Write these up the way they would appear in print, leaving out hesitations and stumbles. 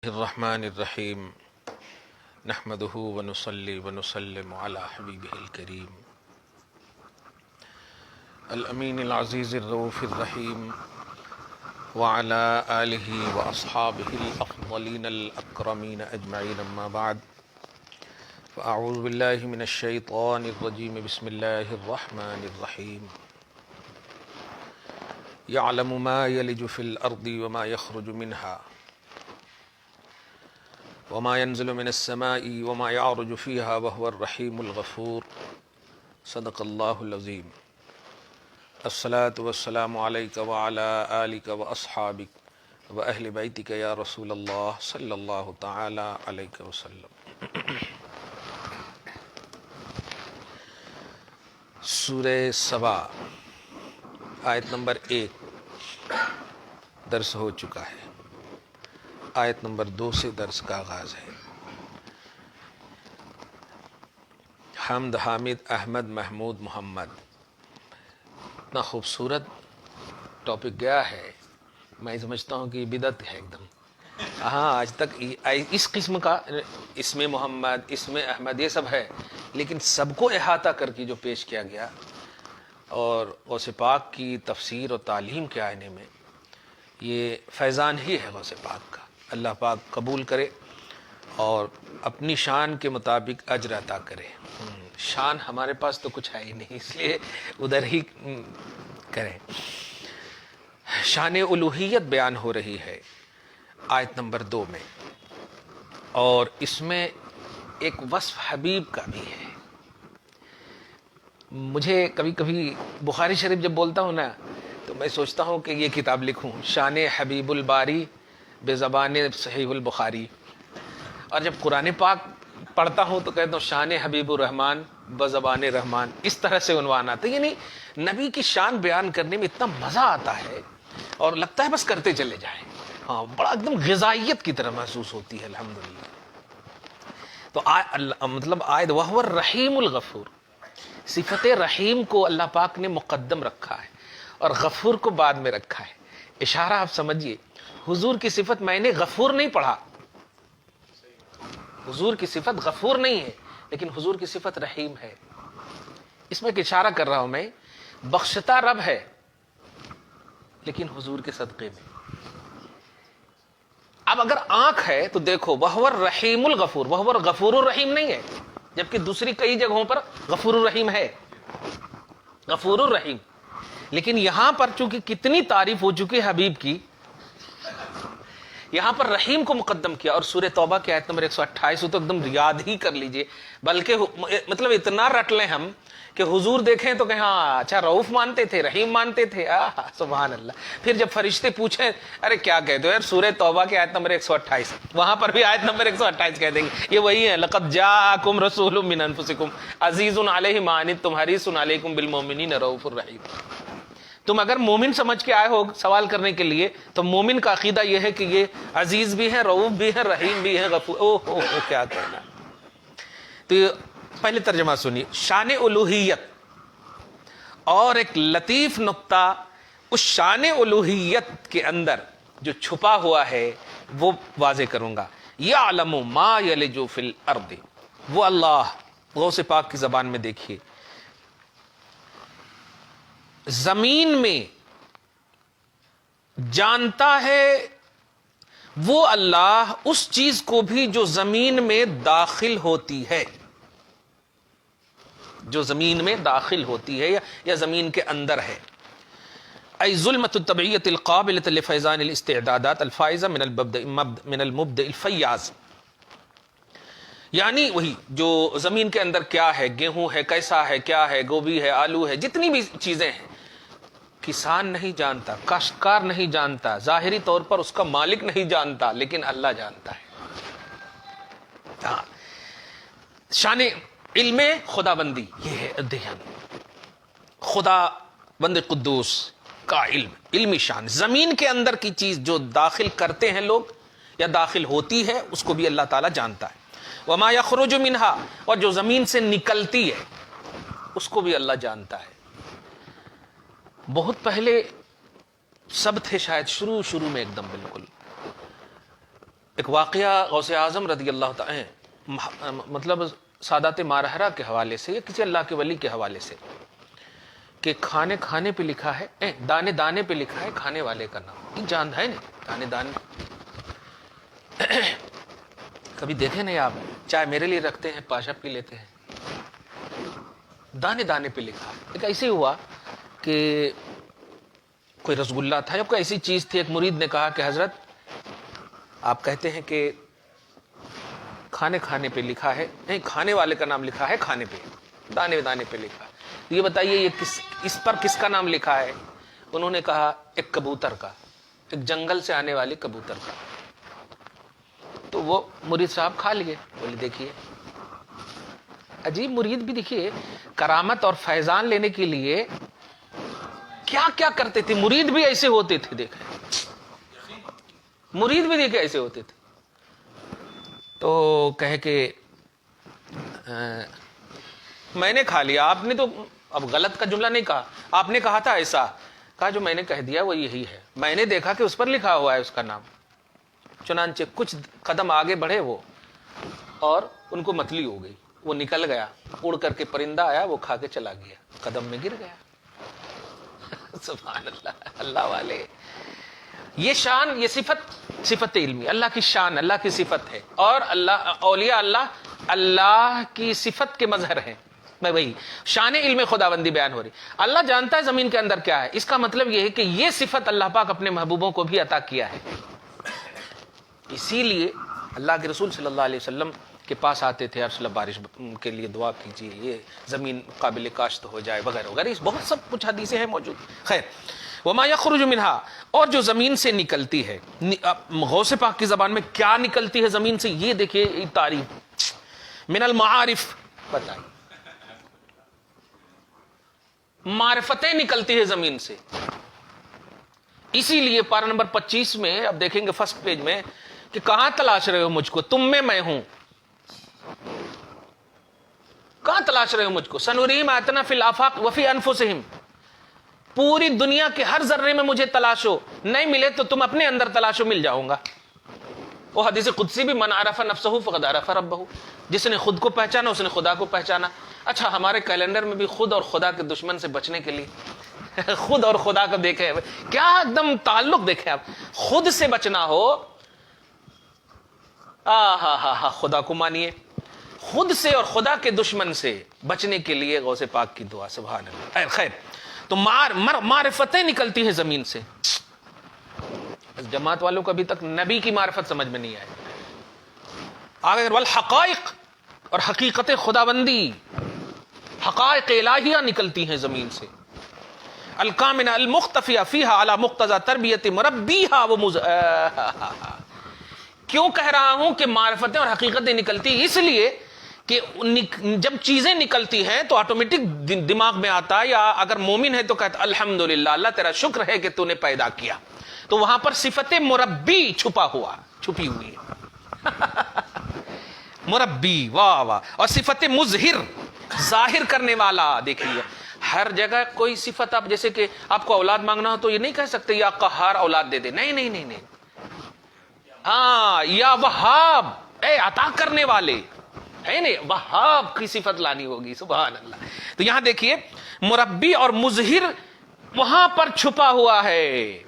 الرحمن الرحیم نحمده ونصلی ونسلم علی حبیبہ الکریم الامین العزیز الرؤوف الرحیم وعلی آلہ واصحابہ الافضلین الاکرمین اجمعین اما بعد فاعوذ باللہ من الشیطان الرجیم بسم اللہ الرحمن الرحیم یعلم ما یلج فی الارض وما یخرج منها وما ينزل من السماء وما يعرج فيها وهو الرحيم الغفور صدق الله العظيم الصلاة والسلام عليك وعلى آلك وأصحابك وأهل بيتك يا رسول الله صلى الله تعالى عليك وسلم. سورہ سبا آیت نمبر 1 درس ہو چکا ہے. آیت نمبر 2 سے درس کا آغاز ہے. حمد حامد احمد محمود محمد، اتنا خوبصورت ٹاپک گیا ہے، میں سمجھتا ہوں کہ بدعت ہے ایک دم. ہاں آج تک اس قسم کا اسم محمد اسم احمد یہ سب ہے، لیکن سب کو احاطہ کر کے جو پیش کیا گیا اور غوث پاک کی تفسیر اور تعلیم کے آئینے میں، یہ فیضان ہی ہے غوث پاک کا. اللہ پاک قبول کرے اور اپنی شان کے مطابق اجر عطا کرے. شان ہمارے پاس تو کچھ ہے ہی نہیں، اس لیے ادھر ہی کریں. شان الوہیت بیان ہو رہی ہے آیت نمبر 2 میں، اور اس میں ایک وصف حبیب کا بھی ہے. مجھے کبھی کبھی بخاری شریف جب بولتا ہوں نا تو میں سوچتا ہوں کہ یہ کتاب لکھوں، شان حبیب الباری بے زبان صحیح البخاری. اور جب قرآن پاک پڑھتا ہوں تو کہتا ہوں شان حبیب الرحمن بزبان رحمان. اس طرح سے عنوان آتا ہے. یعنی نبی کی شان بیان کرنے میں اتنا مزہ آتا ہے اور لگتا ہے بس کرتے چلے جائیں. ہاں بڑا ایک دم غذائیت کی طرح محسوس ہوتی ہے الحمدللہ. تو مطلب آیت وَهُوَ الرحیم الغفور، صفت رحیم کو اللہ پاک نے مقدم رکھا ہے اور غفور کو بعد میں رکھا ہے. اشارہ آپ سمجھیے، حضور کی صفت میں نے غفور نہیں پڑھا، حضور کی صفت غفور نہیں ہے، لیکن حضور کی صفت رحیم ہے. اس میں ایک اشارہ کر رہا ہوں میں، بخشتا رب ہے لیکن حضور کے صدقے میں. اب اگر آنکھ ہے تو دیکھو وَهُوَ الرحیم الغفور، وَهُوَ الغفور الرحیم نہیں ہے، جبکہ دوسری کئی جگہوں پر غفور الرحیم ہے، غفور الرحیم. لیکن یہاں پر چونکہ کتنی تعریف ہو چکی ہے حبیب کی، یہاں پر رحیم کو مقدم کیا. اور سورہ توبہ کی آیت نمبر 128 تو ایک دم یاد ہی کر لیجئے، بلکہ مطلب اتنا رٹ لیں ہم کہ حضور دیکھیں تو کہ ہاں اچھا رؤوف مانتے تھے، رحیم مانتے تھے. سبحان اللہ. پھر جب فرشتے پوچھیں ارے کیا کہتے ہو یار، سورہ توبہ کی آیت نمبر 128، وہاں پر بھی آیت نمبر 128 کہہ دیں گے. یہ وہی ہے، لقد جاءکم رسول من انفسکم عزیز علیہ ما عنتم حریص علیکم بالمؤمنین رؤوف الرحیم. تم اگر مومن سمجھ کے آئے ہو سوال کرنے کے لیے تو مومن کا عقیدہ یہ ہے کہ یہ عزیز بھی ہے، رؤوف بھی ہے، رحیم بھی ہے، غفور. کیا کہنا. تو پہلے ترجمہ سنیے. شان الوہیت اور ایک لطیف نقطہ اس شان الوہیت کے اندر جو چھپا ہوا ہے وہ واضح کروں گا. یعلم ما یلج فی الارض، وہ اللہ غوث پاک کی زبان میں دیکھیے، زمین میں جانتا ہے وہ اللہ اس چیز کو بھی جو زمین میں داخل ہوتی ہے، جو زمین میں داخل ہوتی ہے یا زمین کے اندر ہے. ای ظلمت الطبعیت القابلۃ لفیضان الاستعدادات الفائزہ من المبدع الفیاض. یعنی وہی جو زمین کے اندر کیا ہے، گیہوں ہے، کیسا ہے، کیا ہے، گوبھی ہے، آلو ہے، جتنی بھی چیزیں ہیں کسان نہیں جانتا، کاشتکار نہیں جانتا، ظاہری طور پر اس کا مالک نہیں جانتا، لیکن اللہ جانتا ہے. شان علم خدا بندی یہ ہے ادھین، خدا بند قدوس کا علمی شان. زمین کے اندر کی چیز جو داخل کرتے ہیں لوگ یا داخل ہوتی ہے اس کو بھی اللہ تعالیٰ جانتا ہے. وما یخرج منہا، اور جو زمین سے نکلتی ہے اس کو بھی اللہ جانتا ہے. بہت پہلے سب تھے شاید شروع میں ایک دم بالکل ایک واقعہ غوث اعظم رضی اللہ تعالی مطلب سادات مارحرہ کے حوالے سے یا کسی اللہ کے ولی کے حوالے سے کہ کھانے کھانے پہ لکھا ہے، دانے دانے پہ لکھا ہے کھانے والے کا نام. یہ جان ہے نا دانے دانے. کبھی دیکھے نہیں آپ؟ چائے میرے لیے رکھتے ہیں، پاشا پی لیتے ہیں. دانے دانے پہ لکھا. ایک ایسے ہوا کہ کوئی رسگلہ تھا یا کوئی ایسی چیز تھی. ایک مرید نے کہا کہ حضرت آپ کہتے ہیں کہ کھانے کھانے پہ لکھا ہے، نہیں کھانے والے کا نام لکھا ہے کھانے پہ، دانے دانے پہ لکھا. یہ بتائیے یہ اس پر کس کا نام لکھا ہے؟ انہوں نے کہا ایک کبوتر کا، ایک جنگل سے آنے والے کبوتر کا. تو وہ مرید صاحب کھا لیے. بولے دیکھیے عجیب مرید بھی، دیکھیے کرامت اور فیضان لینے کے لیے کیا کیا کرتے تھے. مرید بھی ایسے ہوتے تھے، دیکھیں مرید بھی دیکھے ایسے ہوتے تھے. تو کہے کہ میں نے کھا لیا. آپ نے تو اب غلط کا جملہ نہیں کہا، آپ نے کہا تھا ایسا. کہا جو میں نے کہہ دیا وہ یہی ہے. میں نے دیکھا کہ اس پر لکھا ہوا ہے اس کا نام. چنانچہ کچھ قدم آگے بڑھے وہ اور ان کو متلی ہو گئی. وہ نکل گیا، اڑ کر کے پرندہ آیا، وہ کھا کے چلا گیا، قدم میں گر گیا. سبحان اللہ. اللہ والے یہ شان، یہ صفت علمی اللہ کی شان، اللہ کی صفت ہے. اور اللہ اولیاء اللہ کی صفت کے مظہر ہیں. میں وہی شان علم خداوندی بیان ہو رہی. اللہ جانتا ہے زمین کے اندر کیا ہے. اس کا مطلب یہ ہے کہ یہ صفت اللہ پاک اپنے محبوبوں کو بھی عطا کیا ہے. اسی لیے اللہ کے رسول صلی اللہ علیہ وسلم کے پاس آتے تھے، رسول اللہ بارش کے لیے دعا کیجیے، یہ زمین قابل کاشت ہو جائے وغیرہ وغیرہ. اس بہت سب کچھ حدیثیں ہیں موجود. خیر، وما یخرج منہا، اور جو زمین سے نکلتی ہے. غوث پاک کی زبان میں کیا نکلتی ہے زمین سے؟ یہ دیکھیے تعریف من المعارف. بتائیے معرفتیں نکلتی ہے زمین سے. اسی لیے پارہ نمبر 25 میں اب دیکھیں گے فرسٹ پیج میں کہ کہاں تلاش رہے ہو مجھ کو؟ تم میں ہوں. کہاں تلاش رہے ہو مجھ کو؟ سنوریم آیاتنا فی الآفاق وفی انفسہم. پوری دنیا کے ہر ذرے میں مجھے تلاشو، نہیں ملے تو تم اپنے اندر تلاشو، مل جاؤں گا. وہ حدیث قدسی بھی من عرف نفسہ فقد عرف ربہ. جس نے خود کو پہچانا اس نے خدا کو پہچانا. اچھا ہمارے کیلنڈر میں بھی خود اور خدا کے دشمن سے بچنے کے لیے خود اور خدا کو دیکھے، کیا ایک دم تعلق دیکھیں آپ. خود سے بچنا ہو، خدا کو مانیے. خود سے اور خدا کے دشمن سے بچنے کے لیے غوث پاک کی دعا. سبحان اللہ. خیر، تو معرفتیں نکلتی ہیں زمین سے. جماعت والوں کو ابھی تک نبی کی معرفت سمجھ میں نہیں آئی. آگے والحقائق، اور حقیقت خداوندی، حقائق الہیہ نکلتی ہیں زمین سے. الکامنہ المختفیہ فیہا علی مقتضی تربیت مربیہا کیوں کہہ رہا ہوں کہ معرفتیں اور حقیقتیں نکلتی؟ اس لیے کہ جب چیزیں نکلتی ہیں تو آٹومیٹک دماغ میں آتا ہے، یا اگر مومن ہے تو کہتا الحمدللہ اللہ تیرا شکر ہے کہ تو نے پیدا کیا. تو وہاں پر صفت مربی چھپی ہوئی ہے. مربی، واہ واہ. اور صفت مظہر، ظاہر کرنے والا. دیکھیے ہر جگہ کوئی صفت، آپ جیسے کہ آپ کو اولاد مانگنا ہو تو یہ نہیں کہہ سکتے یا قہار اولاد دے دے. نہیں نہیں نہیں نہیں. ہاں، یا وہاب، اے عطا کرنے والے ہے نہیں، وہاب کی صفت لانی ہوگی. سبحان اللہ. تو یہاں دیکھیے مربی اور مظہر وہاں پر چھپا ہوا ہے.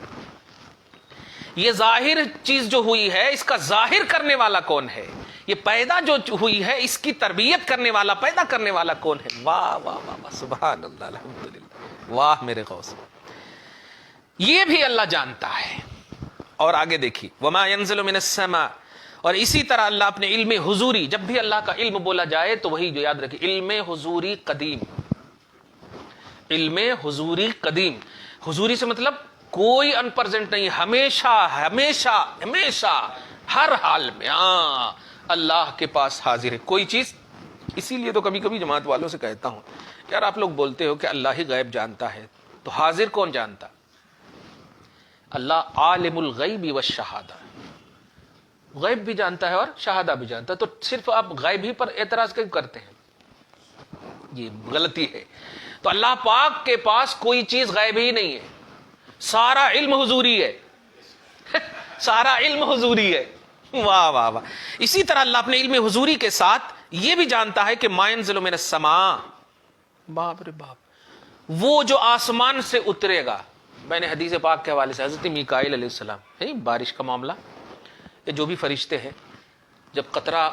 یہ ظاہر چیز جو ہوئی ہے اس کا ظاہر کرنے والا کون ہے؟ یہ پیدا جو ہوئی ہے اس کی تربیت کرنے والا، پیدا کرنے والا کون ہے؟ واہ واہ واہ، سبحان اللہ، الحمدللہ. واہ میرے غوث. یہ بھی اللہ جانتا ہے. اور آگے دیکھیے وما ينزل من السماء. اور اسی طرح اللہ اپنے علم حضوری، جب بھی اللہ کا علم بولا جائے تو وہی جو یاد رکھیں، علم حضوری قدیم. علم حضوری قدیم. حضوری سے مطلب کوئی ان پرزینٹ نہیں، ہمیشہ ہمیشہ ہمیشہ ہر حال میں اللہ کے پاس حاضر ہے کوئی چیز. اسی لیے تو کبھی کبھی جماعت والوں سے کہتا ہوں، یار آپ لوگ بولتے ہو کہ اللہ ہی غیب جانتا ہے، تو حاضر کون جانتا؟ اللہ عالم الغیب والشہادہ، غیب بھی جانتا ہے اور شہادہ بھی جانتا ہے. تو صرف آپ غیب ہی پر اعتراض کیوں کرتے ہیں؟ یہ غلطی ہے. تو اللہ پاک کے پاس کوئی چیز غیب ہی نہیں ہے، سارا علم حضوری ہے. سارا علم حضوری ہے. واہ واہ واہ. اسی طرح اللہ اپنے علم حضوری کے ساتھ یہ بھی جانتا ہے کہ ما ينزل من السماء، باپ رے باپ، وہ جو آسمان سے اترے گا. میں نے حدیث پاک کے حوالے سے حضرت میکائیل علیہ السلام ہے بارش کا معاملہ، یہ جو بھی فرشتے ہیں، جب قطرہ،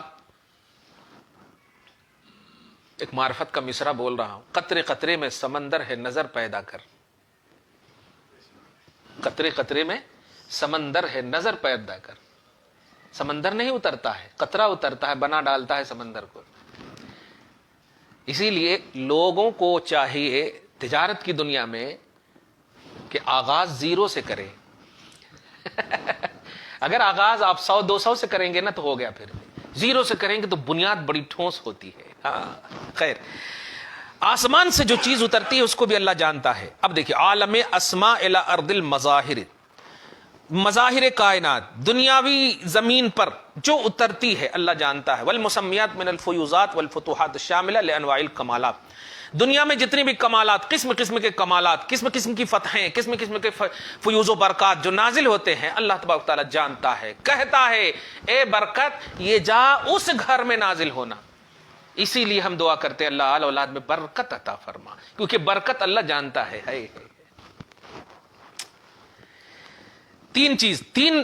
ایک معرفت کا مصرع بول رہا ہوں، قطرے قطرے میں سمندر ہے نظر پیدا کر. قطرے قطرے میں سمندر ہے نظر پیدا کر. سمندر نہیں اترتا ہے، قطرہ اترتا ہے، بنا ڈالتا ہے سمندر کو. اسی لیے لوگوں کو چاہیے تجارت کی دنیا میں کہ آغاز زیرو سے کریں. اگر آغاز آپ 100-200 سے کریں گے نا تو ہو گیا، پھر زیرو سے کریں گے تو بنیاد بڑی ٹھوس ہوتی ہے. ہاں خیر، آسمان سے جو چیز اترتی ہے اس کو بھی اللہ جانتا ہے. اب دیکھیں، عالم اسماء الی ارض المظاہر، مظاہر کائنات، دنیاوی زمین پر جو اترتی ہے اللہ جانتا ہے. والمسمیات من الفیوزات والفتوحات الشاملہ لانواع الکمالات، دنیا میں جتنی بھی کمالات، قسم قسم کے کمالات، قسم قسم کی فتحیں، قسم قسم کے فیوز و برکات جو نازل ہوتے ہیں، اللہ تبارک تعالیٰ جانتا ہے. کہتا ہے اے برکت یہ جا اس گھر میں نازل ہونا. اسی لیے ہم دعا کرتے ہیں اللہ اولاد میں برکت عطا فرما، کیونکہ برکت اللہ جانتا ہے. تین چیز، تین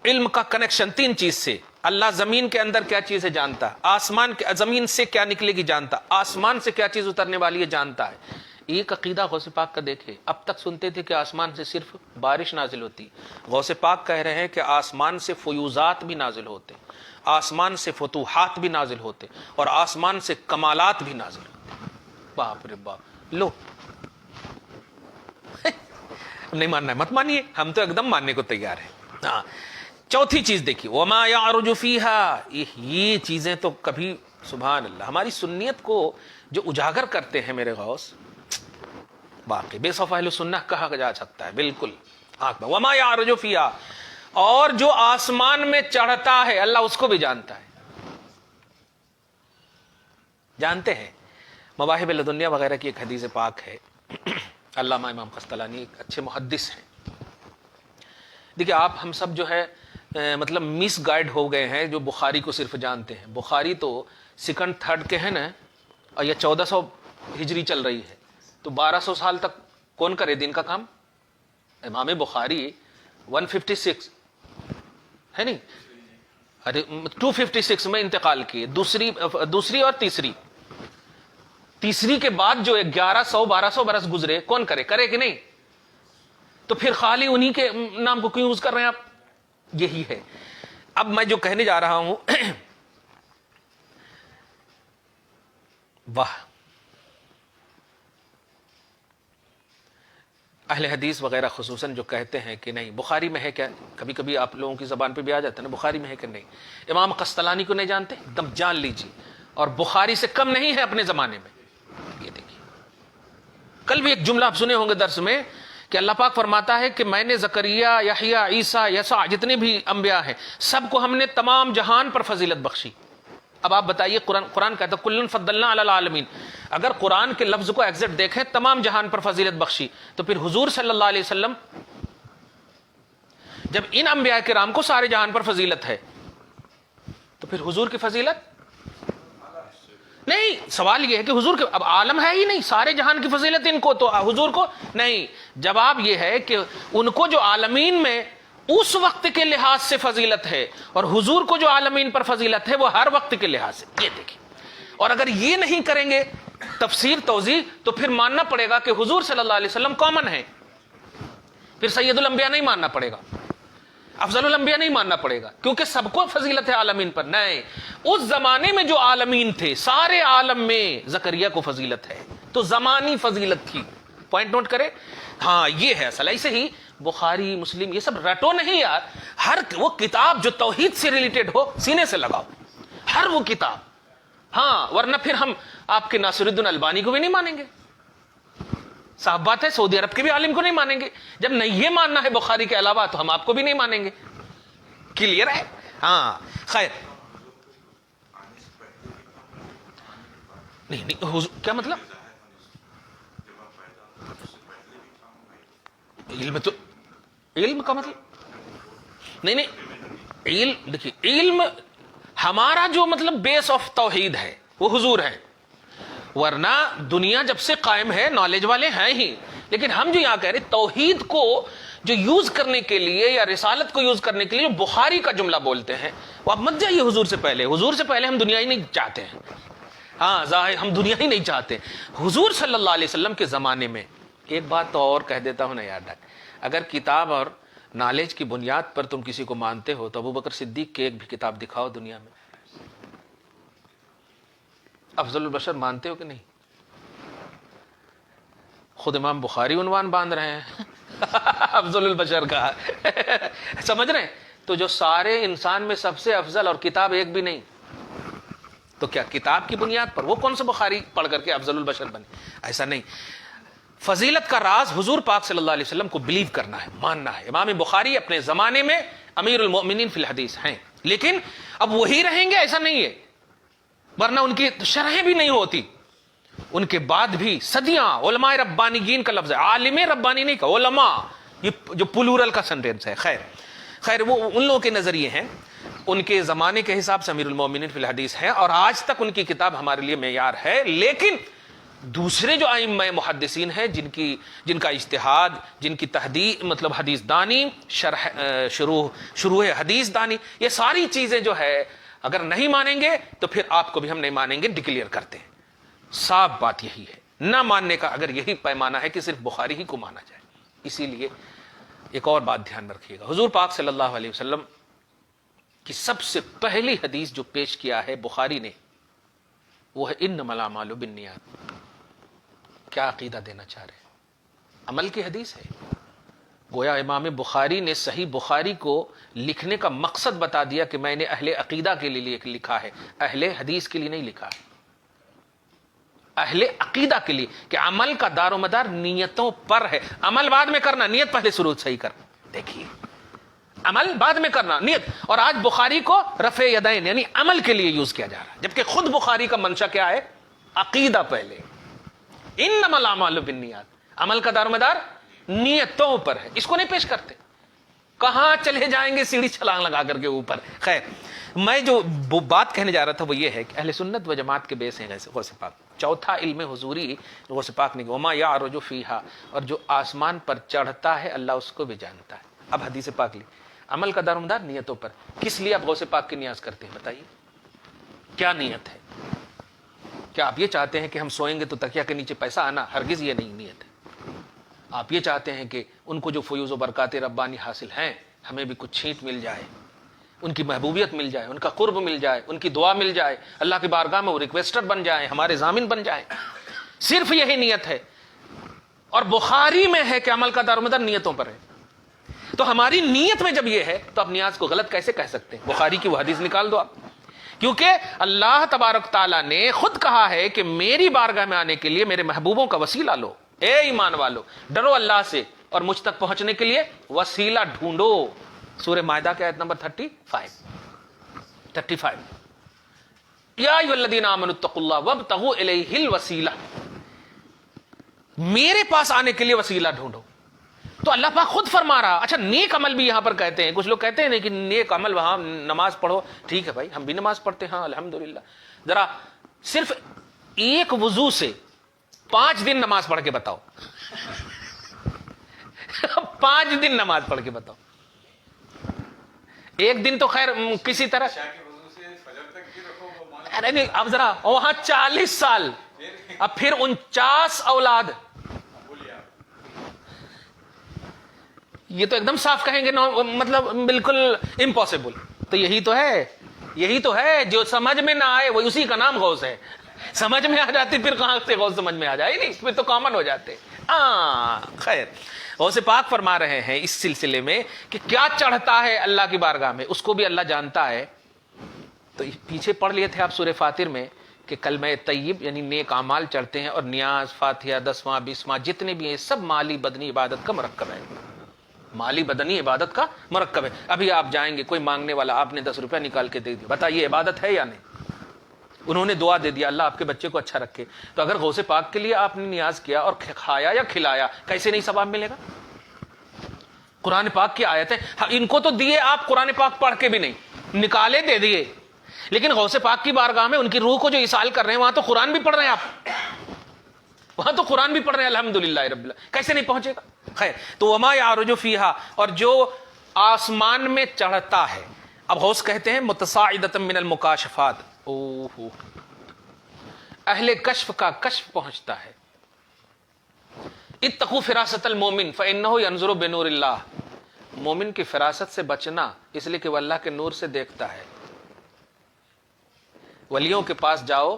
علم کا کنیکشن تین چیز سے. اللہ زمین کے اندر کیا چیز ہے جانتا، آسمان کے، زمین سے کیا نکلے گی جانتا، آسمان سے کیا چیز اترنے والی ہے جانتا ہے. ایک عقیدہ غوث پاک کا دیکھے، اب تک سنتے تھے کہ آسمان سے صرف بارش نازل ہوتی، غوث پاک کہہ رہے ہیں کہ آسمان سے فیوزات بھی نازل ہوتے، آسمان سے فتوحات بھی نازل ہوتے، اور آسمان سے کمالات بھی نازل ہوتے. باپ رے باپ. لو نہیں ماننا ہے مت مانیے، ہم تو ایک دم ماننے کو تیار ہیں. ہاں، چوتھی چیز دیکھیے، وما یعرج فیہا، یہ چیزیں تو کبھی سبحان اللہ ہماری سنیت کو جو اجاگر کرتے ہیں میرے غوث، باقی بے صف اہل سنہ کہا جا سکتا ہے بالکل. وما یعرج فیہا، اور جو آسمان میں چڑھتا ہے اللہ اس کو بھی جانتا ہے. جانتے ہیں مواہب لدنیہ وغیرہ کی ایک حدیث پاک ہے، علامہ امام قسطلانی ایک اچھے محدث ہیں. دیکھیں آپ ہم سب جو ہے مطلب مس گائیڈ ہو گئے ہیں جو بخاری کو صرف جانتے ہیں. بخاری تو سیکنڈ تھرڈ کے ہیں نا، اور یہ 1400 ہجری چل رہی ہے، تو 1200 سال تک کون کرے دین کا کام؟ امام بخاری 156 ہے نہیں، ارے 256 میں انتقال کیے، دوسری اور تیسری کے بعد جو 1100-1200 برس گزرے، کون کرے کہ نہیں؟ تو پھر خالی انہی کے نام کو کیوں یوز کر رہے ہیں آپ؟ یہی ہے. اب میں جو کہنے جا رہا ہوں، واہ، اہل حدیث وغیرہ خصوصاً جو کہتے ہیں کہ نہیں بخاری میں ہے کیا، کبھی کبھی آپ لوگوں کی زبان پہ بھی آ جاتا ہے نا بخاری میں ہے کہ نہیں. امام قسطلانی کو نہیں جانتے؟ ایک دم جان لیجیے، اور بخاری سے کم نہیں ہے اپنے زمانے میں. یہ دیکھیے، کل بھی ایک جملہ آپ سنے ہوں گے درس میں کہ اللہ پاک فرماتا ہے کہ میں نے زکریا، یحییٰ، عیسیٰ، یسوع، جتنے بھی انبیاء ہیں سب کو ہم نے تمام جہان پر فضیلت بخشی. اب آپ بتائیے، قرآن کہتا ہے کلن فضلنا علی العالمین، اگر قرآن کے لفظ کو ایگزیکٹ دیکھیں تمام جہان پر فضیلت بخشی، تو پھر حضور صلی اللہ علیہ وسلم، جب ان انبیاء کرام کو سارے جہان پر فضیلت ہے تو پھر حضور کی فضیلت نہیں. سوال یہ ہے کہ حضور کے اب عالم ہے ہی نہیں، سارے جہان کی فضیلت ان کو، تو حضور کو نہیں. جواب یہ ہے کہ ان کو جو عالمین میں اس وقت کے لحاظ سے فضیلت ہے، اور حضور کو جو عالمین پر فضیلت ہے وہ ہر وقت کے لحاظ سے. یہ دیکھیں، اور اگر یہ نہیں کریں گے تفسیر توضیح، تو پھر ماننا پڑے گا کہ حضور صلی اللہ علیہ وسلم کامن ہے، پھر سید الانبیاء نہیں ماننا پڑے گا، افضل الانبیاء نہیں ماننا پڑے گا، کیونکہ سب کو فضیلت ہے عالمین پر. نہیں، اس زمانے میں جو عالمین تھے سارے عالم میں زکریا کو فضیلت ہے، تو زمانی فضیلت تھی. پوائنٹ نوٹ کرے. ہاں یہ ہے اصل. ایسے ہی بخاری، مسلم، یہ سب رٹو نہیں یار، ہر وہ کتاب جو توحید سے ریلیٹڈ ہو سینے سے لگاؤ، ہر وہ کتاب. ہاں، ورنہ پھر ہم آپ کے ناصر الدین البانی کو بھی نہیں مانیں گے. صاحب بات ہے، سعودی عرب کے بھی عالم کو نہیں مانیں گے. جب نہیں یہ ماننا ہے بخاری کے علاوہ تو ہم آپ کو بھی نہیں مانیں گے. کلیئر ہے؟ ہاں خیر. نہیں کیا مطلب؟ علم تو علم کا مطلب نہیں، علم دیکھیے، علم ہمارا جو مطلب بیس آف توحید ہے وہ حضور ہے، ورنہ دنیا جب سے قائم ہے نالج والے ہیں ہی، لیکن ہم جو یہاں کہہ رہے توحید کو جو یوز کرنے کے لیے یا رسالت کو یوز کرنے کے لیے جو بخاری کا جملہ بولتے ہیں، وہ آپ مت جائیے حضور سے پہلے، حضور سے پہلے ہم دنیا ہی نہیں چاہتے ہیں، ہاں ظاہر ہم دنیا ہی نہیں چاہتے۔ حضور صلی اللہ علیہ وسلم کے زمانے میں ایک بات تو اور کہہ دیتا ہوں نا یار، اگر کتاب اور نالج کی بنیاد پر تم کسی کو مانتے ہو تو ابو بکر صدیق کی ایک بھی کتاب دکھاؤ دنیا میں، افضل البشر مانتے ہو کہ نہیں؟ خود امام بخاری عنوان باندھ رہے ہیں افضل البشر کا سمجھ رہے ہیں؟ تو جو سارے انسان میں سب سے افضل اور کتاب ایک بھی نہیں، تو کیا کتاب کی بنیاد پر وہ کون سا بخاری پڑھ کر کے افضل البشر بنے؟ ایسا نہیں۔ فضیلت کا راز حضور پاک صلی اللہ علیہ وسلم کو بلیو کرنا ہے، ماننا ہے۔ امام بخاری اپنے زمانے میں امیر المؤمنین فی الحدیث ہیں، لیکن اب وہی رہیں گے ایسا نہیں ہے، ورنہ ان کی شرحیں بھی نہیں ہوتی۔ ان کے بعد بھی صدیاں، علماء ربانیین کا لفظ ہے، عالم ربانی نہیں کہا، علماء، یہ جو پلورل کا سینٹینس ہے۔ خیر وہ ان لوگوں کے نظریے ہیں، ان کے زمانے کے حساب سے امیر المومنین فی الحدیث ہیں، اور آج تک ان کی کتاب ہمارے لیے معیار ہے۔ لیکن دوسرے جو ائمہ محدثین ہیں جن کا اجتہاد، جن کی تحدید مطلب حدیث دانی، شروع حدیث دانی، یہ ساری چیزیں جو ہے اگر نہیں مانیں گے تو پھر آپ کو بھی ہم نہیں مانیں گے، ڈکلیئر کرتے ہیں۔ صاف بات یہی ہے، نہ ماننے کا اگر یہی پیمانہ ہے کہ صرف بخاری ہی کو مانا جائے۔ اسی لیے ایک اور بات دھیان میں رکھیے گا، حضور پاک صلی اللہ علیہ وسلم کی سب سے پہلی حدیث جو پیش کیا ہے بخاری نے، وہ ہے انما الاعمال بالنیات۔ کیا عقیدہ دینا چاہ رہے ہیں؟ عمل کی حدیث ہے۔ گویا امام بخاری نے صحیح بخاری کو لکھنے کا مقصد بتا دیا کہ میں نے اہل عقیدہ کے لیے لکھا ہے، اہل حدیث کے لیے نہیں لکھا ہے، اہل عقیدہ کے لیے، کہ عمل کا دار و مدار نیتوں پر ہے۔ عمل بعد میں کرنا، نیت پہلے شروع صحیح کر۔ دیکھیے، عمل بعد میں کرنا، نیت۔ اور آج بخاری کو رفع یدین یعنی عمل کے لیے یوز کیا جا رہا ہے، جبکہ خود بخاری کا منشا کیا ہے؟ عقیدہ پہلے۔ انما الاعمال بالنیات، عمل کا دار و مدار نیتوں پر ہے، اس کو نہیں پیش کرتے۔ کہاں چلے جائیں گے سیڑھی چھلانگ لگا کر کے اوپر۔ خیر، میں جو بات کہنے جا رہا تھا وہ یہ ہے کہ اہل سنت و جماعت کے بیس ہیں غوث پاک۔ چوتھا علم حضوری غوث پاک نے، وما یعرج فیہا، اور جو آسمان پر چڑھتا ہے اللہ اس کو بھی جانتا ہے۔ اب حدیث پاک لی، عمل کا دارمدار نیتوں پر۔ کس لیے آپ غوث پاک کی نیاز کرتے ہیں؟ بتائیے کیا نیت ہے؟ کیا آپ یہ چاہتے ہیں کہ ہم سوئیں گے تو تکیہ کے نیچے پیسہ آنا؟ ہرگز یہ نہیں نیت ہے۔ آپ یہ چاہتے ہیں کہ ان کو جو فیوز و برکات ربانی حاصل ہیں ہمیں بھی کچھ چھینٹ مل جائے، ان کی محبوبیت مل جائے، ان کا قرب مل جائے، ان کی دعا مل جائے، اللہ کی بارگاہ میں وہ ریکویسٹر بن جائیں، ہمارے ضامن بن جائیں۔ صرف یہی نیت ہے، اور بخاری میں ہے کہ عمل کا دارمدار نیتوں پر ہے۔ تو ہماری نیت میں جب یہ ہے تو آپ نیاز کو غلط کیسے کہہ سکتے ہیں؟ بخاری کی وہ حدیث نکال دو آپ، کیونکہ اللہ تبارک تعالیٰ نے خود کہا ہے کہ میری بارگاہ میں آنے کے لیے میرے محبوبوں کا وسیلہ لو۔ اے ایمان والو، ڈرو اللہ سے اور مجھ تک پہنچنے کے لیے وسیلہ ڈھونڈو۔ سورہ مائدہ کے آیت نمبر 35 یا ایھا الذین آمنوا اتقوا اللہ وابتغوا الیہ الوسیلہ، میرے پاس آنے کے لیے وسیلہ ڈھونڈو۔ تو اللہ پاک خود فرما رہا۔ اچھا، نیک عمل بھی یہاں پر کہتے ہیں، کچھ لوگ کہتے ہیں کہ نیک عمل وہاں نماز پڑھو، ٹھیک ہے بھائی، ہم بھی نماز پڑھتے ہیں، ہاں الحمدللہ۔ ذرا صرف ایک وضو سے 5 دن نماز پڑھ کے بتاؤ 5 دن نماز پڑھ کے بتاؤ۔ ایک دن تو خیر کسی طرح، ارے نہیں، اب ذرا وہاں 40 سال، اب پھر 49 اولاد، یہ تو ایک دم صاف کہیں گے مطلب بالکل امپاسبل۔ تو یہی تو ہے جو سمجھ میں نہ آئے وہ اسی کا نام غوث ہے۔ سمجھ میں آ جاتی پھر کہاں سے غوث سمجھ میں آ جائے؟ نہیں، اس میں تو کامن ہو جاتے۔ خیر، غوث پاک فرما رہے ہیں اس سلسلے میں کہ کیا چڑھتا ہے اللہ کی بارگاہ میں اس کو بھی اللہ جانتا ہے۔ تو پیچھے پڑھ لیے تھے آپ سورہ فاطر میں کہ کلمہ طیب یعنی نیک اعمال چڑھتے ہیں، اور نیاز، فاتحہ، 10واں 20واں جتنے بھی ہیں سب مالی بدنی عبادت کا مرکب ہے۔ مالی بدنی عبادت کا مرکب ہے۔ ابھی آپ جائیں گے، کوئی مانگنے والا، آپ نے 10 روپیہ نکال کے دے دیا، بتائیے عبادت ہے یا نہیں؟ انہوں نے دعا دے دیا اللہ آپ کے بچے کو اچھا رکھے، تو اگر غوث پاک کے لیے آپ نے نیاز کیا اور کھایا یا کھلایا، کیسے نہیں ثواب ملے گا؟ قرآن پاک کی آیتیں ان کو تو دیے آپ قرآن پاک پڑھ کے بھی نہیں، نکالے دے دیے. لیکن غوث پاک کی بارگاہ میں ان کی روح کو جو ایصال کر رہے ہیں وہاں تو قرآن بھی پڑھ رہے ہیں آپ, وہاں تو قرآن بھی پڑھ رہے ہیں الحمدللہ رب اللہ, کیسے نہیں پہنچے گا؟ خیر, تو وما یعرج فیہا, اور جو آسمان میں چڑھتا ہے. اب غوث کہتے ہیں متصاعدۃ من المکاشفات, اوہ اہل کشف کا کشف پہنچتا ہے. اتقوا فراست المومن فانہ ینظر بنور اللہ, مومن کی فراست سے بچنا اس لیے کہ وہ اللہ کے نور سے دیکھتا ہے. ولیوں کے پاس جاؤ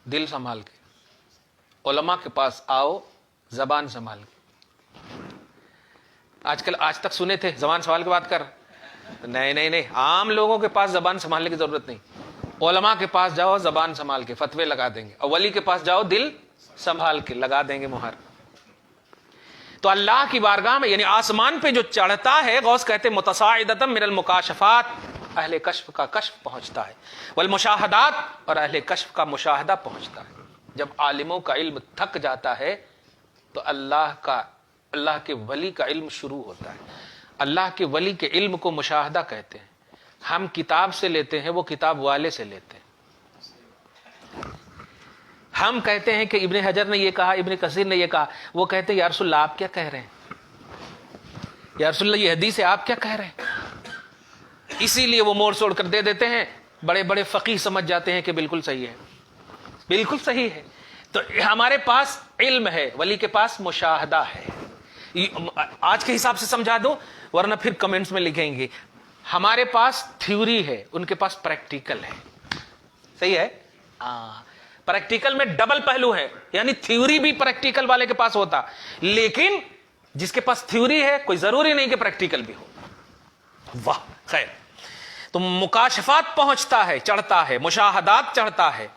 دل سنبھال کے, علماء کے پاس آؤ زبان سنبھال کے. آج تک سنے تھے زبان سنبھال کے بات کر, نہیں, عام لوگوں کے پاس زبان سنبھالنے کی ضرورت نہیں. علماء کے پاس جاؤ زبان سنبھال کے فتوے لگا دیں گے, اور ولی کے پاس جاؤ دل سنبھال کے لگا دیں گے مہر. تو اللہ کی بارگاہ میں یعنی آسمان پہ جو چڑھتا ہے, غوث کہتے متصاعدۃ من المکاشفات, اہل کشف کا کشف پہنچتا ہے. والمشاہدات, اور اہل کشف کا مشاہدہ پہنچتا ہے. جب عالموں کا علم تھک جاتا ہے تو اللہ کے ولی کا علم شروع ہوتا ہے. اللہ کے ولی کے علم کو مشاہدہ کہتے ہیں. ہم کتاب سے لیتے ہیں, وہ کتاب والے سے لیتے ہیں. ہم کہتے ہیں کہ ابن حجر نے یہ کہا, ابن کثیر نے یہ کہا, وہ کہتے ہیں یا رسول اللہ آپ کیا کہہ رہے ہیں, یا رسول اللہ یہ حدیث ہے آپ کیا کہہ رہے ہیں. اسی لیے وہ موڑ چھوڑ کر دے دیتے ہیں. بڑے بڑے فقیہ سمجھ جاتے ہیں کہ بالکل صحیح ہے, بالکل صحیح ہے. تو ہمارے پاس علم ہے, ولی کے پاس مشاہدہ ہے. آج کے حساب سے سمجھا دو, ورنہ پھر کمنٹس میں لکھیں گے ہمارے پاس تھیوری ہے, ان کے پاس پریکٹیکل ہے. صحیح ہے, پریکٹیکل میں ڈبل پہلو ہے, یعنی تھیوری بھی پریکٹیکل والے کے پاس ہوتا, لیکن جس کے پاس تھیوری ہے کوئی ضروری نہیں کہ پریکٹیکل بھی ہو. واہ, خیر. تو مکاشفات پہنچتا ہے, چڑھتا ہے, مشاہدات چڑھتا ہے.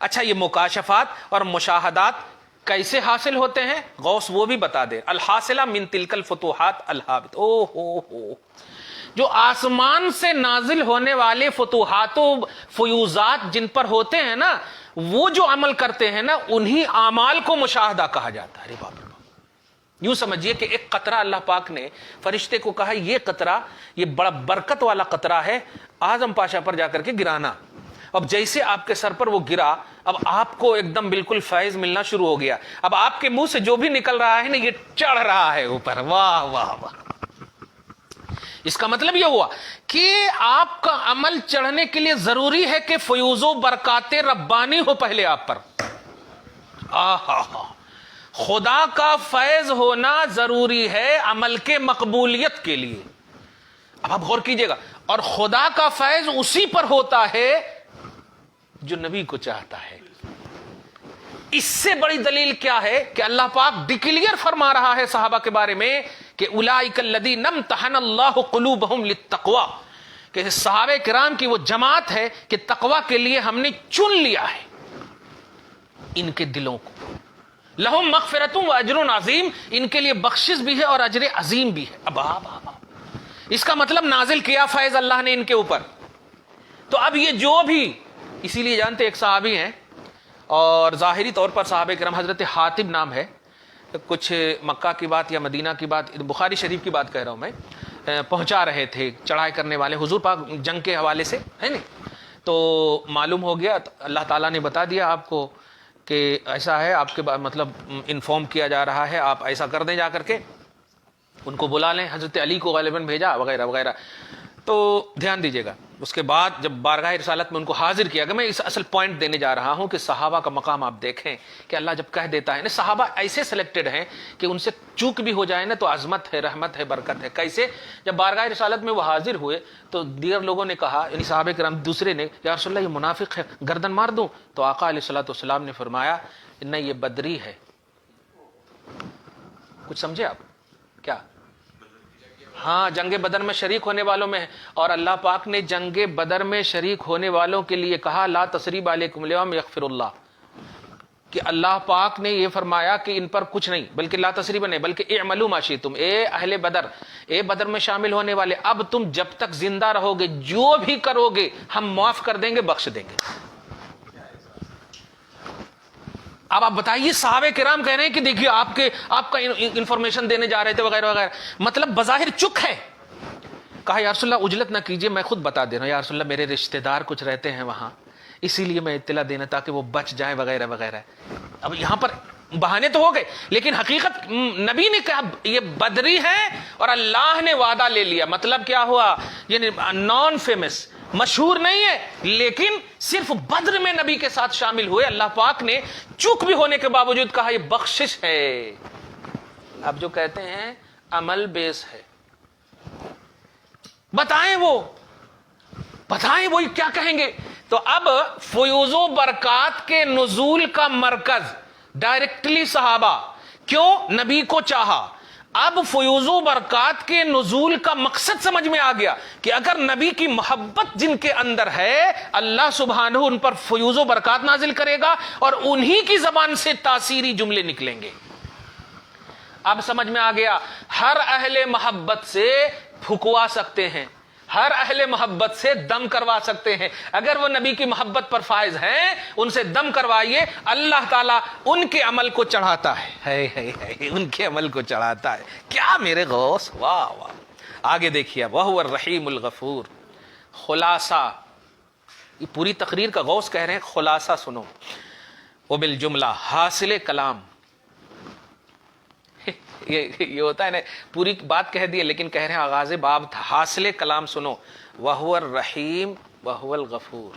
اچھا, یہ مکاشفات اور مشاہدات کیسے حاصل ہوتے ہیں غوث وہ بھی بتا دے. الحاصلہ من تلک الفتوحات الحابط, او جو آسمان سے نازل ہونے والے فتوحات و فیوزات جن پر ہوتے ہیں نا, وہ جو عمل کرتے ہیں نا, انہی اعمال کو مشاہدہ کہا جاتا ہے. باپ رے, یوں سمجھیے کہ ایک قطرہ اللہ پاک نے فرشتے کو کہا یہ قطرہ یہ بڑا برکت والا قطرہ ہے, اعظم پاشا پر جا کر کے گرانا. اب جیسے آپ کے سر پر وہ گرا, اب آپ کو ایک دم بالکل فیض ملنا شروع ہو گیا. اب آپ کے منہ سے جو بھی نکل رہا ہے نا, یہ چڑھ رہا ہے اوپر. واہ واہ واہ. اس کا مطلب یہ ہوا کہ آپ کا عمل چڑھنے کے لیے ضروری ہے کہ فیوز و برکات ربانی ہو پہلے آپ پر. خدا کا فیض ہونا ضروری ہے عمل کے مقبولیت کے لیے. اب آپ غور کیجئے گا, اور خدا کا فیض اسی پر ہوتا ہے جو نبی کو چاہتا ہے. اس سے بڑی دلیل کیا ہے کہ اللہ پاک ڈکلیئر فرما رہا ہے صحابہ کے بارے میں کہ اولئک الذین امتحن اللہ قلوبہم للتقوی, کہ صحابہ کرام کی وہ جماعت ہے کہ تقوی کے لیے ہم نے چن لیا ہے ان کے دلوں کو. لہم مغفرۃ و اجر عظیم, ان کے لیے بخشش بھی ہے اور اجر عظیم بھی ہے. اب اس کا مطلب نازل کیا فیض اللہ نے ان کے اوپر. تو اب یہ جو بھی, اسی لیے جانتے ایک صحابی ہیں اور ظاہری طور پر صحابہ کرام, حضرت حاتب نام ہے, کچھ مکہ کی بات یا مدینہ کی بات, بخاری شریف کی بات کہہ رہا ہوں میں, پہنچا رہے تھے چڑھائی کرنے والے حضور پاک جنگ کے حوالے سے, ہے نا. تو معلوم ہو گیا, اللہ تعالیٰ نے بتا دیا آپ کو کہ ایسا ہے, آپ کے مطلب انفارم کیا جا رہا ہے, آپ ایسا کر دیں, جا کر کے ان کو بلا لیں. حضرت علی کو غالباً بھیجا وغیرہ وغیرہ. تو دھیان دیجیے گا, اس کے بعد جب بارگاہ رسالت میں ان کو حاضر کیا گیا, میں اس اصل پوائنٹ دینے جا رہا ہوں کہ صحابہ کا مقام آپ دیکھیں کہ اللہ جب کہہ دیتا ہے نا, صحابہ ایسے سلیکٹڈ ہیں کہ ان سے چوک بھی ہو جائے نا تو عظمت ہے, رحمت ہے, برکت ہے. کیسے؟ جب بارگاہ رسالت میں وہ حاضر ہوئے تو دیگر لوگوں نے کہا, یعنی صحابہ کرام دوسرے نے, یا رسول اللہ یہ منافق ہے, گردن مار دوں. تو آقا علیہ الصلوۃ والسلام نے فرمایا نہیں, یہ بدری ہے. کچھ سمجھے آپ کیا؟ ہاں, جنگ بدر میں شریک ہونے والوں میں ہے. اور اللہ پاک نے جنگ بدر میں شریک ہونے والوں کے لیے کہا لا تثریب علیکم اليوم یغفر اللہ, کہ اللہ پاک نے یہ فرمایا کہ ان پر کچھ نہیں, بلکہ لا تثریب نہیں, بلکہ اعملوا ما شئتم. اے اہل بدر, اے بدر میں شامل ہونے والے, اب تم جب تک زندہ رہو گے جو بھی کرو گے ہم معاف کر دیں گے, بخش دیں گے. اب آپ بتائیے, صحابہ کرام کہہ رہے ہیں کہ دیکھیے آپ کا انفارمیشن دینے جا رہے تھے وغیرہ وغیرہ, مطلب بظاہر چک ہے, کہا یا رسول اللہ اجلت نہ کیجیے، میں خود بتا دے رہا ہوں، یا رسول اللہ میرے رشتہ دار کچھ رہتے ہیں وہاں، اسی لیے میں اطلاع دینا تاکہ وہ بچ جائیں وغیرہ وغیرہ۔ اب یہاں پر بہانے تو ہو گئے، لیکن حقیقت نبی نے کہا یہ بدری ہے اور اللہ نے وعدہ لے لیا۔ مطلب کیا ہوا؟ یعنی نان فیمس، مشہور نہیں ہے، لیکن صرف بدر میں نبی کے ساتھ شامل ہوئے۔ اللہ پاک نے چوک بھی ہونے کے باوجود کہا یہ بخشش ہے۔ اب جو کہتے ہیں عمل بیس ہے، بتائیں وہ کیا کہیں گے؟ تو اب فیوز و برکات کے نزول کا مرکز ڈائریکٹلی صحابہ، کیوں؟ نبی کو چاہا۔ اب فیوز و برکات کے نزول کا مقصد سمجھ میں آ گیا کہ اگر نبی کی محبت جن کے اندر ہے، اللہ سبحانہ ان پر فیوز و برکات نازل کرے گا اور انہی کی زبان سے تاثیری جملے نکلیں گے۔ اب سمجھ میں آ گیا، ہر اہل محبت سے پھکوا سکتے ہیں، ہر اہل محبت سے دم کروا سکتے ہیں۔ اگر وہ نبی کی محبت پر فائز ہیں، ان سے دم کروائیے، اللہ تعالیٰ ان کے عمل کو چڑھاتا ہے، ان کے عمل کو چڑھاتا ہے۔ کیا میرے غوث، واہ واہ! آگے دیکھیے، وَهُوَ الرَّحِيمُ الْغَفُورُ۔ خلاصہ، یہ پوری تقریر کا غوث کہہ رہے ہیں، خلاصہ سنو۔ وَبِالْجُمْلَہ، حاصل کلام، یہ ہوتا ہے نا، پوری بات کہہ دی لیکن کہہ رہے ہیں آغاز باب تھا، حاصل کلام سنو۔ وَهُوَ الرَّحِيمُ وَهُوَ الْغَفُورُ،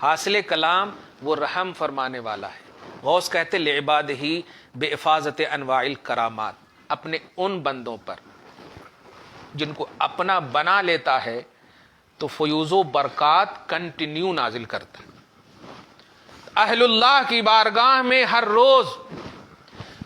حاصل کلام وہ رحم فرمانے والا ہے۔ غوث کہتے لعبادہ بحفاظت انواع الکرامات، اپنے ان بندوں پر جن کو اپنا بنا لیتا ہے تو فیوز و برکات کنٹینیو نازل کرتا ہے۔ اہل اللہ کی بارگاہ میں ہر روز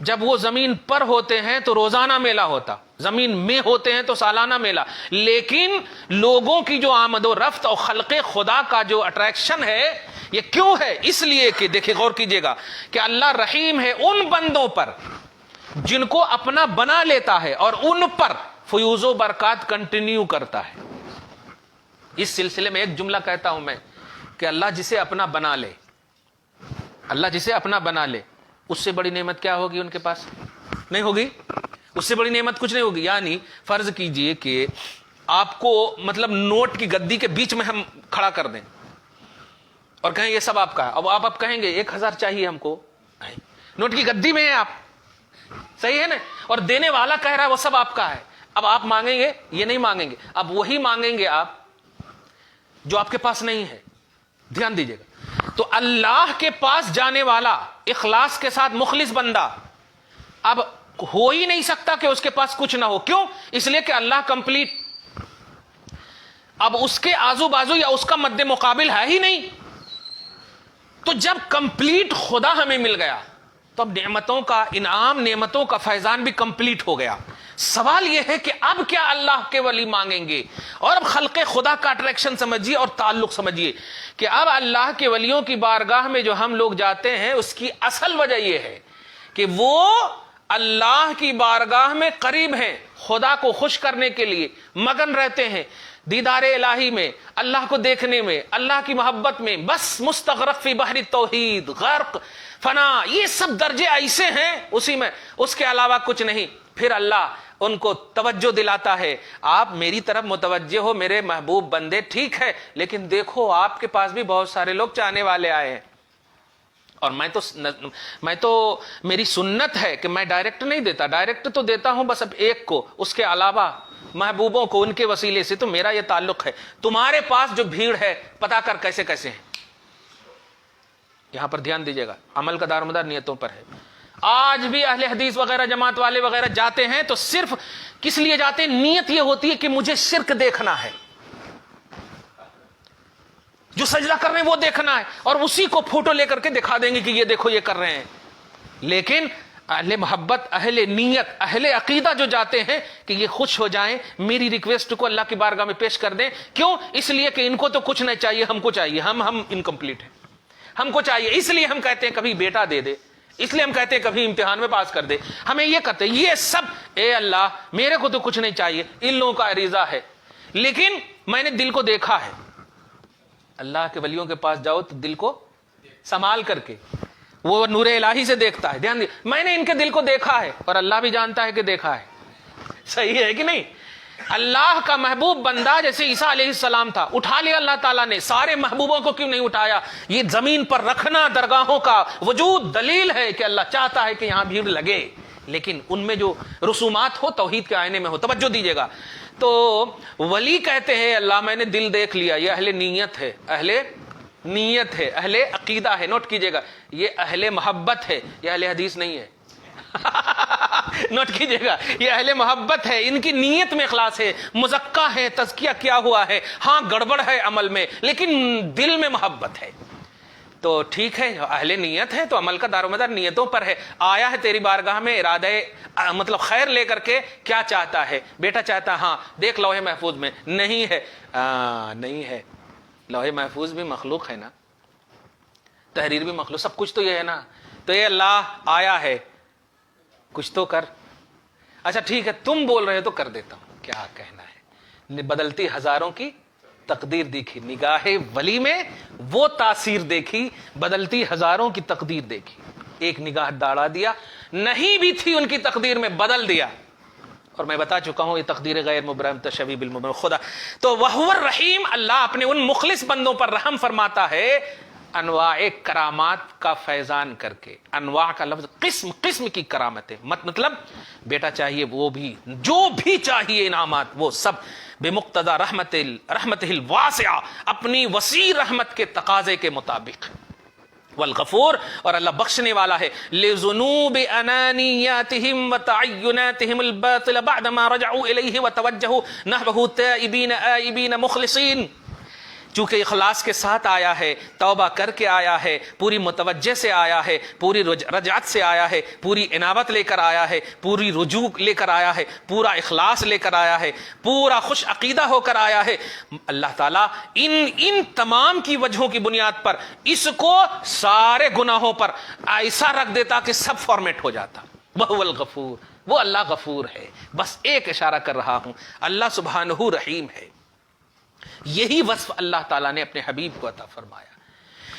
جب وہ زمین پر ہوتے ہیں تو روزانہ میلہ ہوتا، زمین میں ہوتے ہیں تو سالانہ میلہ، لیکن لوگوں کی جو آمد و رفت اور خلق خدا کا جو اٹریکشن ہے، یہ کیوں ہے؟ اس لیے کہ دیکھیں، غور کیجئے گا کہ اللہ رحیم ہے ان بندوں پر جن کو اپنا بنا لیتا ہے اور ان پر فیوز و برکات کنٹینیو کرتا ہے۔ اس سلسلے میں ایک جملہ کہتا ہوں میں کہ اللہ جسے اپنا بنا لے، اللہ جسے اپنا بنا لے، اس سے بڑی نعمت کیا ہوگی ان کے پاس؟ نہیں ہوگی، اس سے بڑی نعمت کچھ نہیں ہوگی۔ یعنی فرض کیجئے کہ آپ کو مطلب نوٹ کی گدی کے بیچ میں ہم کھڑا کر دیں اور کہیں یہ سب آپ کا ہے، اب آپ کہیں گے 1000 چاہیے ہم کو، نوٹ کی گدی میں ہے آپ، صحیح ہے نا، اور دینے والا کہہ رہا ہے وہ سب آپ کا ہے۔ اب آپ مانگیں گے؟ یہ نہیں مانگیں گے، اب وہی مانگیں گے آپ جو آپ کے پاس نہیں ہے۔ دھیان دیجئے گا، تو اللہ کے پاس جانے والا اخلاص کے ساتھ مخلص بندہ اب ہو ہی نہیں سکتا کہ اس کے پاس کچھ نہ ہو۔ کیوں؟ اس لیے کہ اللہ کمپلیٹ، اب اس کے آزو بازو یا اس کا مد مقابل ہے ہی نہیں۔ تو جب کمپلیٹ خدا ہمیں مل گیا تو اب نعمتوں کا انعام، نعمتوں کا فیضان بھی کمپلیٹ ہو گیا۔ سوال یہ ہے کہ اب کیا اللہ کے ولی مانگیں گے؟ اور اب خلق خدا کا اٹریکشن سمجھیے اور تعلق سمجھیے کہ اب اللہ کے ولیوں کی بارگاہ میں جو ہم لوگ جاتے ہیں، اس کی اصل وجہ یہ ہے کہ وہ اللہ کی بارگاہ میں قریب ہیں، خدا کو خوش کرنے کے لیے مگن رہتے ہیں، دیدار الہی میں، اللہ کو دیکھنے میں، اللہ کی محبت میں، بس مستغرق فی بحر توحید، غرق، فنا، یہ سب درجے ایسے ہیں اسی میں، اس کے علاوہ کچھ نہیں۔ پھر اللہ ان کو توجہ دلاتا ہے، آپ میری طرف متوجہ ہو میرے محبوب بندے، ٹھیک ہے، لیکن دیکھو آپ کے پاس بھی بہت سارے لوگ چاہنے والے آئے ہیں، اور میں تو میری سنت ہے کہ میں ڈائریکٹ نہیں دیتا، ڈائریکٹ تو دیتا ہوں بس اب ایک کو، اس کے علاوہ محبوبوں کو ان کے وسیلے سے تو میرا یہ تعلق ہے۔ تمہارے پاس جو بھیڑ ہے پتا کر کیسے کیسے ہیں۔ یہاں پر دھیان دیجیے گا، عمل کا دارومدار نیتوں پر ہے۔ آج بھی اہل حدیث وغیرہ، جماعت والے وغیرہ جاتے ہیں تو صرف کس لیے جاتے ہیں؟ نیت یہ ہوتی ہے کہ مجھے شرک دیکھنا ہے، جو سجدہ کر رہے ہیں وہ دیکھنا ہے، اور اسی کو فوٹو لے کر کے دکھا دیں گے کہ یہ دیکھو یہ کر رہے ہیں۔ لیکن اہل محبت، اہل نیت، اہل عقیدہ جو جاتے ہیں کہ یہ خوش ہو جائیں، میری ریکویسٹ کو اللہ کی بارگاہ میں پیش کر دیں۔ کیوں؟ اس لیے کہ ان کو تو کچھ نہیں چاہیے، ہم کو چاہیے، ہم انکمپلیٹ ہیں، ہم کو چاہیے، اس لیے ہم کہتے ہیں کبھی بیٹا دے دے، اس لیے ہم کہتے ہیں کبھی امتحان میں پاس کر دے، ہمیں یہ کہتے ہیں، یہ سب اے اللہ میرے کو تو کچھ نہیں چاہیے، ان لوگوں کا عریضہ ہے۔ لیکن میں نے دل کو دیکھا ہے، اللہ کے ولیوں کے پاس جاؤ تو دل کو سنبھال کر کے، وہ نور الہی سے دیکھتا ہے۔ دھیان میں نے ان کے دل کو دیکھا ہے، اور اللہ بھی جانتا ہے کہ دیکھا ہے، صحیح ہے کہ نہیں؟ اللہ کا محبوب بندہ جیسے عیسیٰ علیہ السلام تھا، اٹھا لیا اللہ تعالیٰ نے، سارے محبوبوں کو کیوں نہیں اٹھایا؟ یہ زمین پر رکھنا درگاہوں کا وجود دلیل ہے کہ اللہ چاہتا ہے کہ یہاں بھیڑ لگے، لیکن ان میں جو رسومات ہو توحید کے آئینے میں ہو۔ توجہ دیجیے گا، تو ولی کہتے ہیں اللہ میں نے دل دیکھ لیا، یہ اہل نیت ہے، اہل نیت ہے، اہل عقیدہ ہے، نوٹ کیجیے گا، یہ اہل محبت ہے، یہ اہل حدیث نہیں ہے۔ نوٹ کیجئے گا، یہ اہل محبت ہے، ان کی نیت میں اخلاص ہے، مزکہ ہے، تزکیہ کیا ہوا ہے، ہاں گڑبڑ ہے عمل میں لیکن دل میں محبت ہے۔ تو ٹھیک ہے، اہل نیت ہے تو عمل کا دار و مدار نیتوں پر ہے۔ آیا ہے تیری بارگاہ میں ارادہ مطلب خیر لے کر کے، کیا چاہتا ہے بیٹا؟ چاہتا ہاں دیکھ لوح محفوظ میں، نہیں ہے نہیں ہے، لوح محفوظ بھی مخلوق ہے نا، تحریر بھی مخلوق، سب کچھ تو یہ ہے نا، تو یہ اللہ آیا ہے، کچھ تو کر۔ اچھا ٹھیک ہے تم بول رہے تو کر دیتا ہوں، کیا کہنا ہے؟ بدلتی ہزاروں کی تقدیر دیکھی، نگاہ ولی میں وہ تاثیر دیکھی، بدلتی ہزاروں کی تقدیر دیکھی، ایک نگاہ داڑا دیا، نہیں بھی تھی ان کی تقدیر میں بدل دیا۔ اور میں بتا چکا ہوں یہ تقدیر غیر مبرم تشبیہ بالمبرم خدا۔ تو وہو الرحیم، اللہ اپنے ان مخلص بندوں پر رحم فرماتا ہے انواع کرامات کا فیضان کر کے۔ انواع کا لفظ قسم قسم کی کرامتیں، مطلب بیٹا چاہیے وہ بھی، جو بھی چاہیے انعامات وہ سب بمقتضی رحمتہ الواسعہ، اپنی وسیع رحمت کے تقاضے کے مطابق۔ والغفور، اور اللہ بخشنے والا ہے، لذنوب انانیاتہم وتعیناتہم الباطل بعدما رجعوا الیہ وتوجہوا نحوہ تائبین آئبین مخلصین۔ چونکہ اخلاص کے ساتھ آیا ہے، توبہ کر کے آیا ہے، پوری متوجہ سے آیا ہے، پوری رجعت سے آیا ہے، پوری انابت لے کر آیا ہے، پوری رجوع لے کر آیا ہے، پورا اخلاص لے کر آیا ہے، پورا خوش عقیدہ ہو کر آیا ہے، اللہ تعالیٰ ان تمام کی وجہوں کی بنیاد پر اس کو سارے گناہوں پر ایسا رکھ دیتا کہ سب فارمیٹ ہو جاتا۔ وہو الغفور، وہ اللہ غفور ہے۔ بس ایک اشارہ کر رہا ہوں، اللہ سبحانہ رحیم ہے۔ یہی وصف اللہ تعالیٰ نے اپنے حبیب کو عطا فرمایا،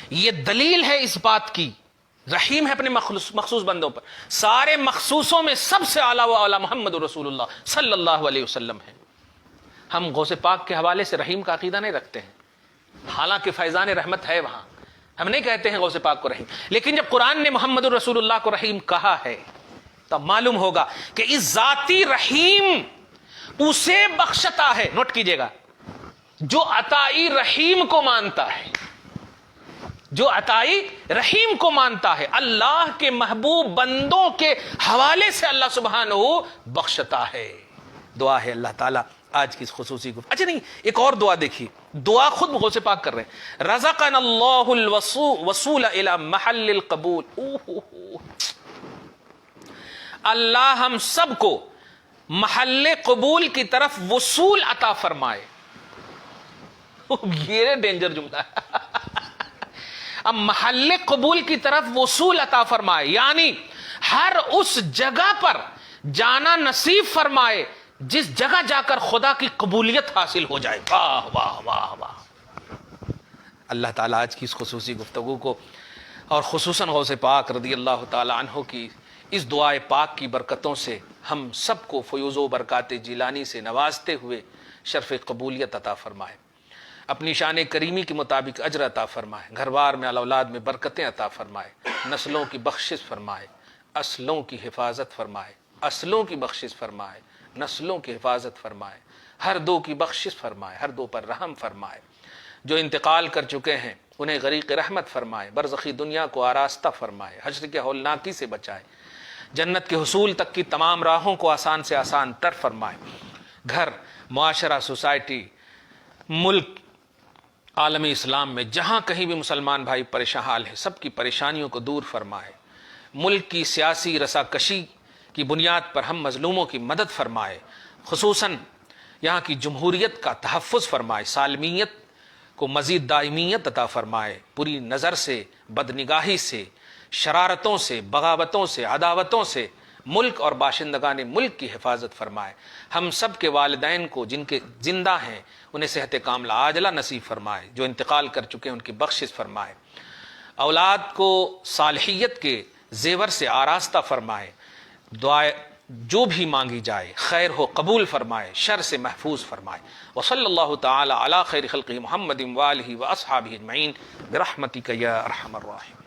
یہ دلیل ہے اس بات کی، رحیم ہے اپنے مخصوص بندوں پر۔ سارے مخصوصوں میں سب سے اعلیٰ و اعلیٰ محمد رسول اللہ صلی اللہ علیہ وسلم ہے۔ ہم غوث پاک کے حوالے سے رحیم کا عقیدہ نہیں رکھتے ہیں، حالانکہ فیضان رحمت ہے وہاں، ہم نہیں کہتے ہیں غوث پاک کو رحیم، لیکن جب قرآن نے محمد رسول اللہ کو رحیم کہا ہے تب معلوم ہوگا کہ اس ذاتی رحیم اسے بخشتا ہے۔ نوٹ کیجئے گا، جو عطائی رحیم کو مانتا ہے، جو عطائی رحیم کو مانتا ہے، اللہ کے محبوب بندوں کے حوالے سے اللہ سبحانہ بخشتا ہے۔ دعا ہے اللہ تعالیٰ آج کی اس خصوصی گفتگو۔ اچھا نہیں، ایک اور دعا دیکھیے، دعا خود غوث پاک کر رہے ہیں، رزقنا اللہ الوصول الی محل القبول۔ اللہ ہم سب کو محل قبول کی طرف وصول عطا فرمائے۔ یہ ڈینجر جملہ ہے، اب محل قبول کی طرف وصول عطا فرمائے، یعنی ہر اس جگہ پر جانا نصیب فرمائے جس جگہ جا کر خدا کی قبولیت حاصل ہو جائے۔ واہ واہ واہ واہ۔ اللہ تعالیٰ آج کی اس خصوصی گفتگو کو اور خصوصاً غوث پاک رضی اللہ تعالی عنہ کی اس دعائے پاک کی برکتوں سے ہم سب کو فیوز و برکات جیلانی سے نوازتے ہوئے شرف قبولیت عطا فرمائے، اپنی شان کریمی کے مطابق اجر عطا فرمائے، گھر بار میں اولاد میں برکتیں عطا فرمائے، نسلوں کی بخشش فرمائے، اصلوں کی حفاظت فرمائے، اصلوں کی بخشش فرمائے، نسلوں کی حفاظت فرمائے، ہر دو کی بخشش فرمائے، ہر دو پر رحم فرمائے، جو انتقال کر چکے ہیں انہیں غریق رحمت فرمائے، برزخی دنیا کو آراستہ فرمائے، حشر کے ہولناکی سے بچائے، جنت کے حصول تک کی تمام راہوں کو آسان سے آسان تر فرمائے، گھر، معاشرہ، سوسائٹی، ملک، عالم اسلام میں جہاں کہیں بھی مسلمان بھائی پریشان حال ہے، سب کی پریشانیوں کو دور فرمائے، ملک کی سیاسی رساکشی کی بنیاد پر ہم مظلوموں کی مدد فرمائے، خصوصاً یہاں کی جمہوریت کا تحفظ فرمائے، سالمیت کو مزید دائمیت عطا فرمائے، پوری نظر سے، بدنگاہی سے، شرارتوں سے، بغاوتوں سے، عداوتوں سے ملک اور باشندگان ملک کی حفاظت فرمائے، ہم سب کے والدین کو جن کے زندہ ہیں انہیں صحت کاملہ عاجلہ نصیب فرمائے، جو انتقال کر چکے ہیں ان کی بخشش فرمائے، اولاد کو صالحیت کے زیور سے آراستہ فرمائے، جو بھی مانگی جائے خیر ہو قبول فرمائے، شر سے محفوظ فرمائے۔ وصلی اللہ تعالی علی خیر خلقہ محمد وآلہ واصحابہ اجمعین برحمتک یا ارحم الراحمین۔